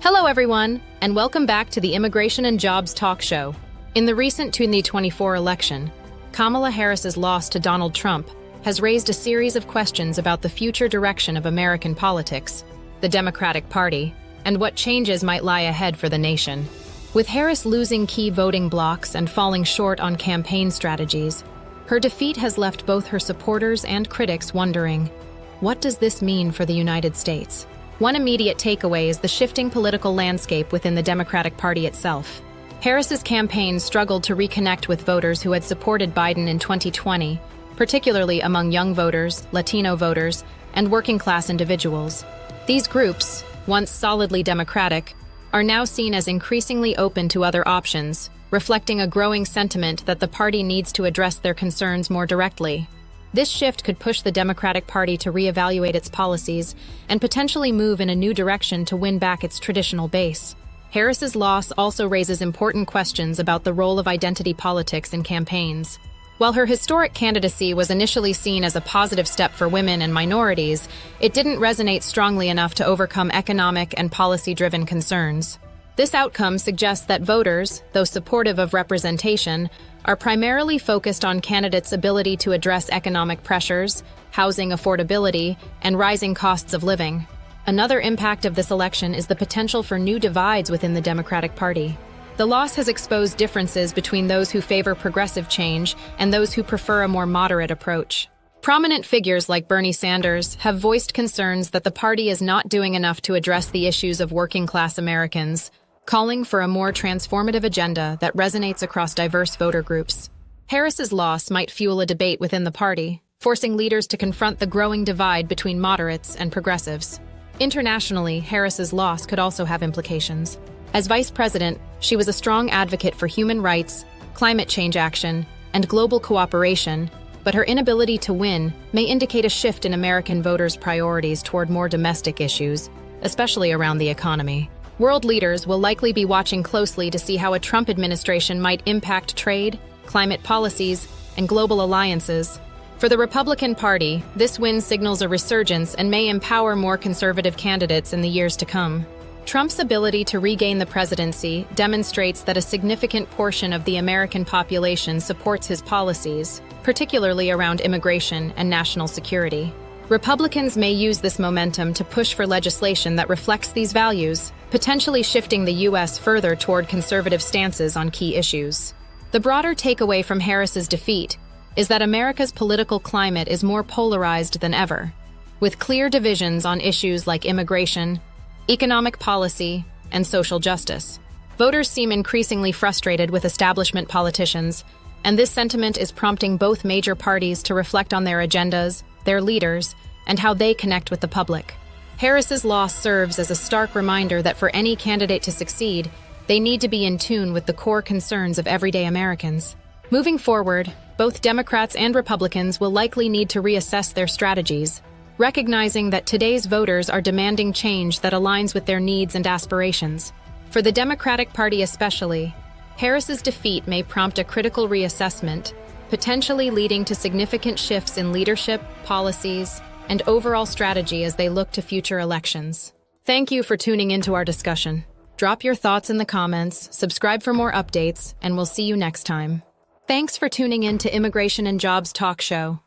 Hello, everyone, and welcome back to the Immigration and Jobs Talk Show. In the recent 2024 election, Kamala Harris's loss to Donald Trump has raised a series of questions about the future direction of American politics, the Democratic Party, and what changes might lie ahead for the nation. With Harris losing key voting blocs and falling short on campaign strategies, her defeat has left both her supporters and critics wondering, what does this mean for the United States? One immediate takeaway is the shifting political landscape within the Democratic Party itself. Harris's campaign struggled to reconnect with voters who had supported Biden in 2020, particularly among young voters, Latino voters, and working-class individuals. These groups, once solidly Democratic, are now seen as increasingly open to other options, reflecting a growing sentiment that the party needs to address their concerns more directly. This shift could push the Democratic Party to reevaluate its policies and potentially move in a new direction to win back its traditional base. Harris's loss also raises important questions about the role of identity politics in campaigns. While her historic candidacy was initially seen as a positive step for women and minorities, it didn't resonate strongly enough to overcome economic and policy-driven concerns. This outcome suggests that voters, though supportive of representation, are primarily focused on candidates' ability to address economic pressures, housing affordability, and rising costs of living. Another impact of this election is the potential for new divides within the Democratic Party. The loss has exposed differences between those who favor progressive change and those who prefer a more moderate approach. Prominent figures like Bernie Sanders have voiced concerns that the party is not doing enough to address the issues of working-class Americans, calling for a more transformative agenda that resonates across diverse voter groups. Harris's loss might fuel a debate within the party, forcing leaders to confront the growing divide between moderates and progressives. Internationally, Harris's loss could also have implications. As vice president, she was a strong advocate for human rights, climate change action, and global cooperation, but her inability to win may indicate a shift in American voters' priorities toward more domestic issues, especially around the economy. World leaders will likely be watching closely to see how a Trump administration might impact trade, climate policies, and global alliances. For the Republican Party, this win signals a resurgence and may empower more conservative candidates in the years to come. Trump's ability to regain the presidency demonstrates that a significant portion of the American population supports his policies, particularly around immigration and national security. Republicans may use this momentum to push for legislation that reflects these values, potentially shifting the U.S. further toward conservative stances on key issues. The broader takeaway from Harris's defeat is that America's political climate is more polarized than ever, with clear divisions on issues like immigration, economic policy, and social justice. Voters seem increasingly frustrated with establishment politicians, and this sentiment is prompting both major parties to reflect on their agendas, their leaders, and how they connect with the public. Harris's loss serves as a stark reminder that for any candidate to succeed, they need to be in tune with the core concerns of everyday Americans. Moving forward, both Democrats and Republicans will likely need to reassess their strategies, recognizing that today's voters are demanding change that aligns with their needs and aspirations. For the Democratic Party especially, Harris's defeat may prompt a critical reassessment, potentially leading to significant shifts in leadership, policies, and overall strategy as they look to future elections. Thank you for tuning into our discussion. Drop your thoughts in the comments, subscribe for more updates, and we'll see you next time. Thanks for tuning in to Immigration and Jobs Talk Show.